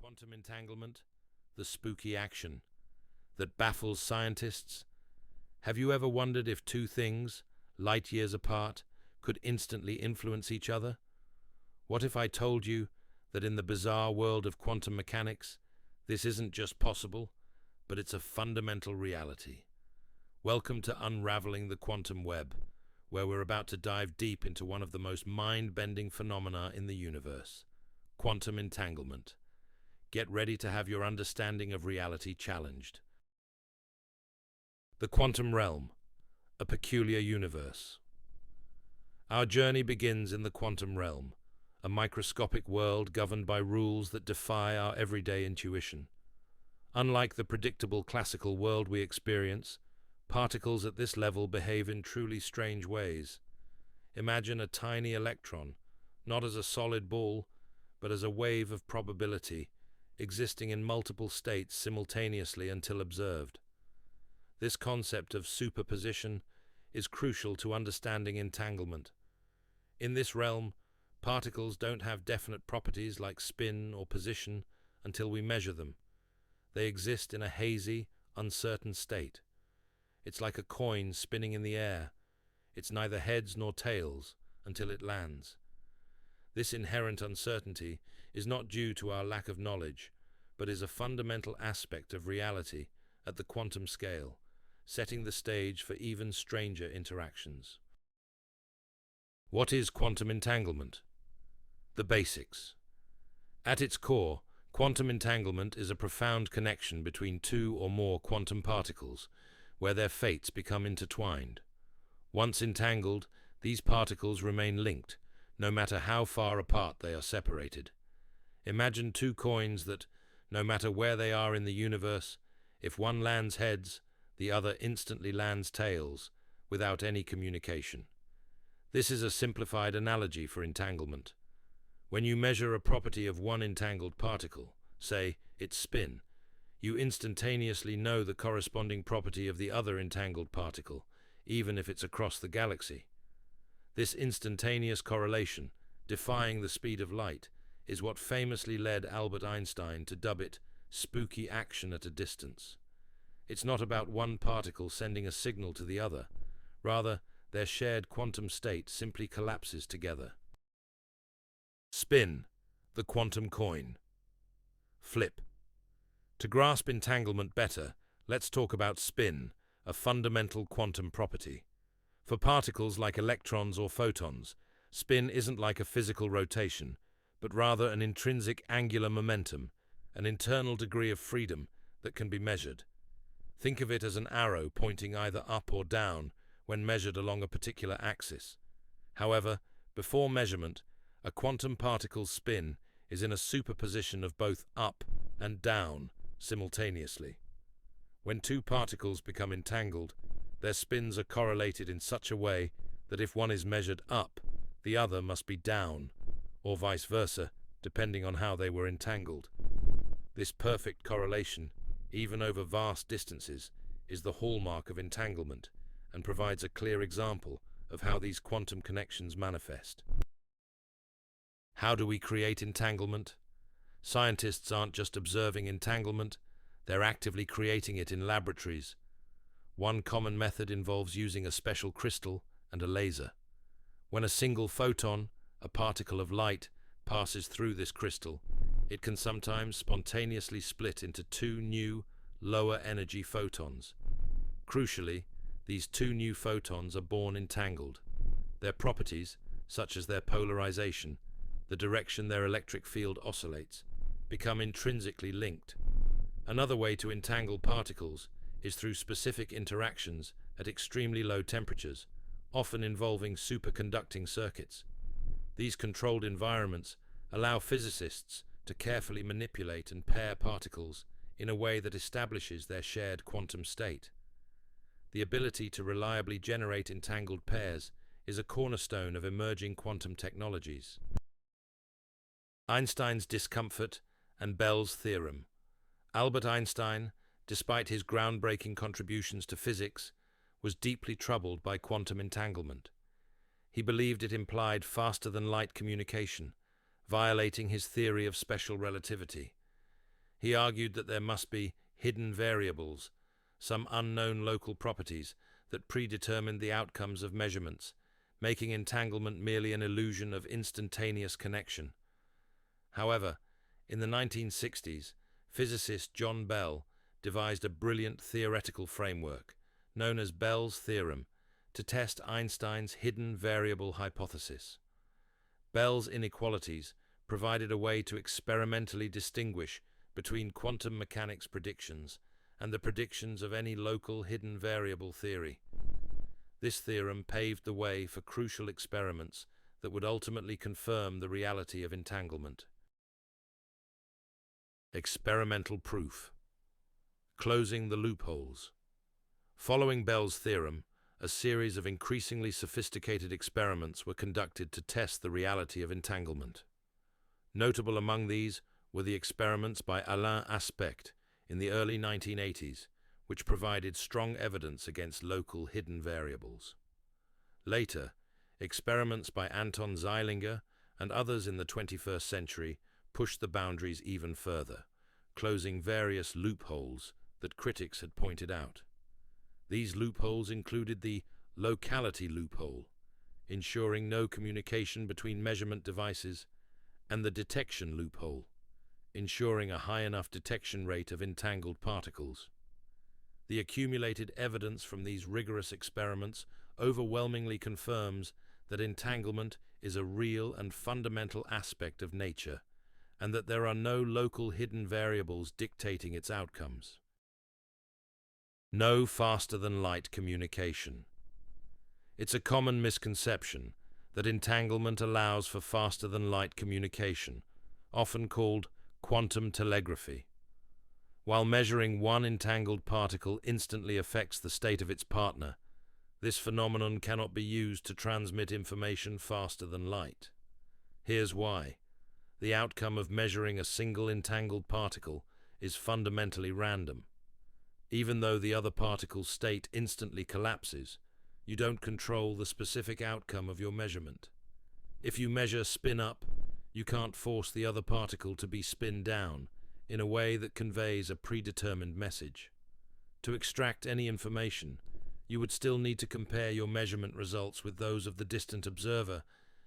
Quantum entanglement, the spooky action that baffles scientists. Have you ever wondered if two things, light years apart, could instantly influence each other? What if I told you that in the bizarre world of quantum mechanics, this isn't just possible, but it's a fundamental reality? Welcome to Unraveling the Quantum Web, where we're about to dive deep into one of the most mind-bending phenomena in the universe, quantum entanglement. Get ready to have your understanding of reality challenged. The quantum realm, a peculiar universe. Our journey begins in the quantum realm, a microscopic world governed by rules that defy our everyday intuition. Unlike the predictable classical world we experience, particles at this level behave in truly strange ways. Imagine a tiny electron, not as a solid ball, but as a wave of probability, existing in multiple states simultaneously until observed. This concept of superposition is crucial to understanding entanglement. In this realm, particles don't have definite properties like spin or position until we measure them. They exist in a hazy, uncertain state. It's like a coin spinning in the air. It's neither heads nor tails until it lands. This inherent uncertainty is not due to our lack of knowledge, but is a fundamental aspect of reality at the quantum scale, setting the stage for even stranger interactions. What is quantum entanglement? The basics. At its core, quantum entanglement is a profound connection between two or more quantum particles, where their fates become intertwined. Once entangled, these particles remain linked, no matter how far apart they are separated. Imagine two coins that, no matter where they are in the universe, if one lands heads, the other instantly lands tails, without any communication. This is a simplified analogy for entanglement. When you measure a property of one entangled particle, say, its spin, you instantaneously know the corresponding property of the other entangled particle, even if it's across the galaxy. This instantaneous correlation, defying the speed of light, is what famously led Albert Einstein to dub it spooky action at a distance. It's not about one particle sending a signal to the other. Rather, their shared quantum state simply collapses together. Spin, the quantum coin. Flip. To grasp entanglement better, let's talk about spin, a fundamental quantum property. For particles like electrons or photons, spin isn't like a physical rotation, but rather an intrinsic angular momentum, an internal degree of freedom that can be measured. Think of it as an arrow pointing either up or down when measured along a particular axis. However, before measurement, a quantum particle's spin is in a superposition of both up and down simultaneously. When two particles become entangled, their spins are correlated in such a way that if one is measured up, the other must be down, or vice versa, depending on how they were entangled. This perfect correlation, even over vast distances, is the hallmark of entanglement and provides a clear example of how these quantum connections manifest. How do we create entanglement? Scientists aren't just observing entanglement, they're actively creating it in laboratories. One common method involves using a special crystal and a laser. When a single photon, a particle of light, passes through this crystal, it can sometimes spontaneously split into two new, lower-energy photons. Crucially, these two new photons are born entangled. Their properties, such as their polarization, the direction their electric field oscillates, become intrinsically linked. Another way to entangle particles is through specific interactions at extremely low temperatures, often involving superconducting circuits. These controlled environments allow physicists to carefully manipulate and pair particles in a way that establishes their shared quantum state. The ability to reliably generate entangled pairs is a cornerstone of emerging quantum technologies. Einstein's discomfort and Bell's theorem. Albert Einstein, despite his groundbreaking contributions to physics, was deeply troubled by quantum entanglement. He believed it implied faster-than-light communication, violating his theory of special relativity. He argued that there must be hidden variables, some unknown local properties that predetermined the outcomes of measurements, making entanglement merely an illusion of instantaneous connection. However, in the 1960s, physicist John Bell devised a brilliant theoretical framework, known as Bell's theorem, to test Einstein's hidden variable hypothesis. Bell's inequalities provided a way to experimentally distinguish between quantum mechanics predictions and the predictions of any local hidden variable theory. This theorem paved the way for crucial experiments that would ultimately confirm the reality of entanglement. Experimental proof. Closing the loopholes. Following Bell's theorem, a series of increasingly sophisticated experiments were conducted to test the reality of entanglement. Notable among these were the experiments by Alain Aspect in the early 1980s, which provided strong evidence against local hidden variables. Later, experiments by Anton Zeilinger and others in the 21st century pushed the boundaries even further, closing various loopholes that critics had pointed out. These loopholes included the locality loophole, ensuring no communication between measurement devices, and the detection loophole, ensuring a high enough detection rate of entangled particles. The accumulated evidence from these rigorous experiments overwhelmingly confirms that entanglement is a real and fundamental aspect of nature, and that there are no local hidden variables dictating its outcomes. No faster-than-light communication. It's a common misconception that entanglement allows for faster-than-light communication, often called quantum telegraphy. While measuring one entangled particle instantly affects the state of its partner, this phenomenon cannot be used to transmit information faster than light. Here's why. The outcome of measuring a single entangled particle is fundamentally random. Even though the other particle's state instantly collapses, you don't control the specific outcome of your measurement. If you measure spin up, you can't force the other particle to be spin down in a way that conveys a predetermined message. To extract any information, you would still need to compare your measurement results with those of the distant observer,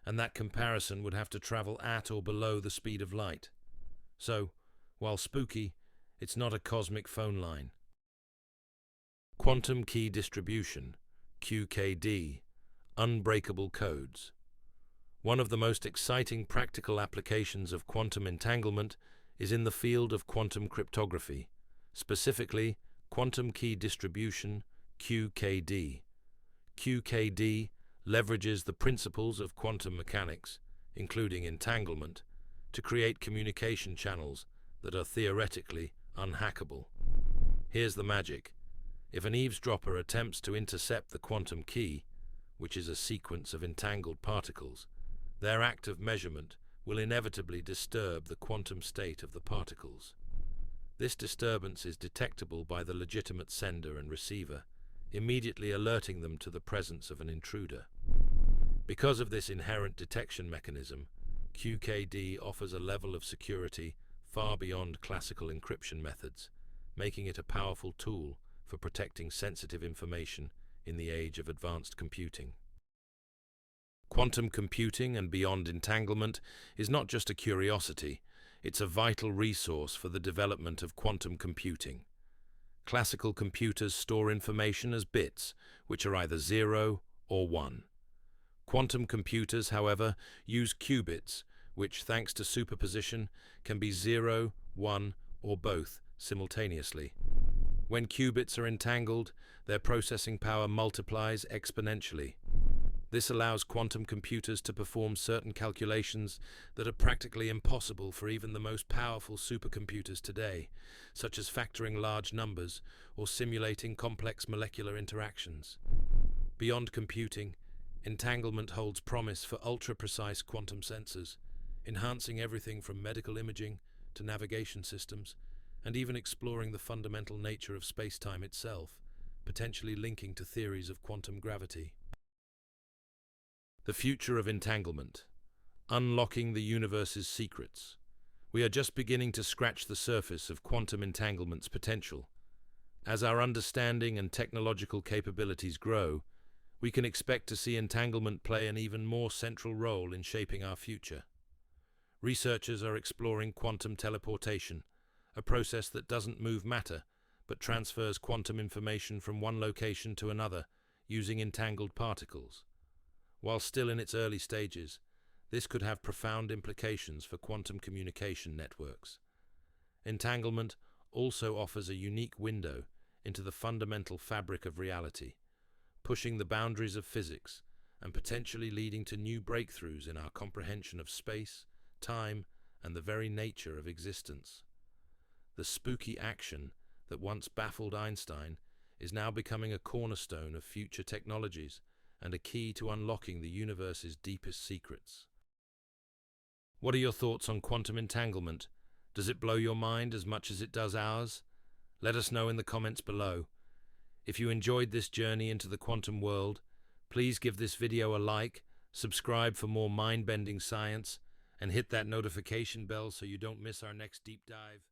and that comparison would have to travel at or below the speed of light. So, while spooky, it's not a cosmic phone line. Quantum key distribution, QKD, unbreakable codes. One of the most exciting practical applications of quantum entanglement is in the field of quantum cryptography, specifically quantum key distribution, QKD. QKD leverages the principles of quantum mechanics, including entanglement, to create communication channels that are theoretically unhackable. Here's the magic. If an eavesdropper attempts to intercept the quantum key, which is a sequence of entangled particles, their act of measurement will inevitably disturb the quantum state of the particles. This disturbance is detectable by the legitimate sender and receiver, immediately alerting them to the presence of an intruder. Because of this inherent detection mechanism, QKD offers a level of security far beyond classical encryption methods, making it a powerful tool for protecting sensitive information in the age of advanced computing. Quantum computing and beyond entanglement is not just a curiosity, it's a vital resource for the development of quantum computing. Classical computers store information as bits, which are either 0 or 1. Quantum computers, however, use qubits, which, thanks to superposition, can be 0, 1, or both simultaneously. When qubits are entangled, their processing power multiplies exponentially. This allows quantum computers to perform certain calculations that are practically impossible for even the most powerful supercomputers today, such as factoring large numbers or simulating complex molecular interactions. Beyond computing, entanglement holds promise for ultra-precise quantum sensors, enhancing everything from medical imaging to navigation systems, and even exploring the fundamental nature of space-time itself, potentially linking to theories of quantum gravity. The future of entanglement. Unlocking the universe's secrets. We are just beginning to scratch the surface of quantum entanglement's potential. As our understanding and technological capabilities grow, we can expect to see entanglement play an even more central role in shaping our future. Researchers are exploring quantum teleportation, a process that doesn't move matter, but transfers quantum information from one location to another using entangled particles. While still in its early stages, this could have profound implications for quantum communication networks. Entanglement also offers a unique window into the fundamental fabric of reality, pushing the boundaries of physics and potentially leading to new breakthroughs in our comprehension of space, time, and the very nature of existence. The spooky action that once baffled Einstein is now becoming a cornerstone of future technologies and a key to unlocking the universe's deepest secrets. What are your thoughts on quantum entanglement? Does it blow your mind as much as it does ours? Let us know in the comments below. If you enjoyed this journey into the quantum world, please give this video a like, subscribe for more mind-bending science, and hit that notification bell so you don't miss our next deep dive.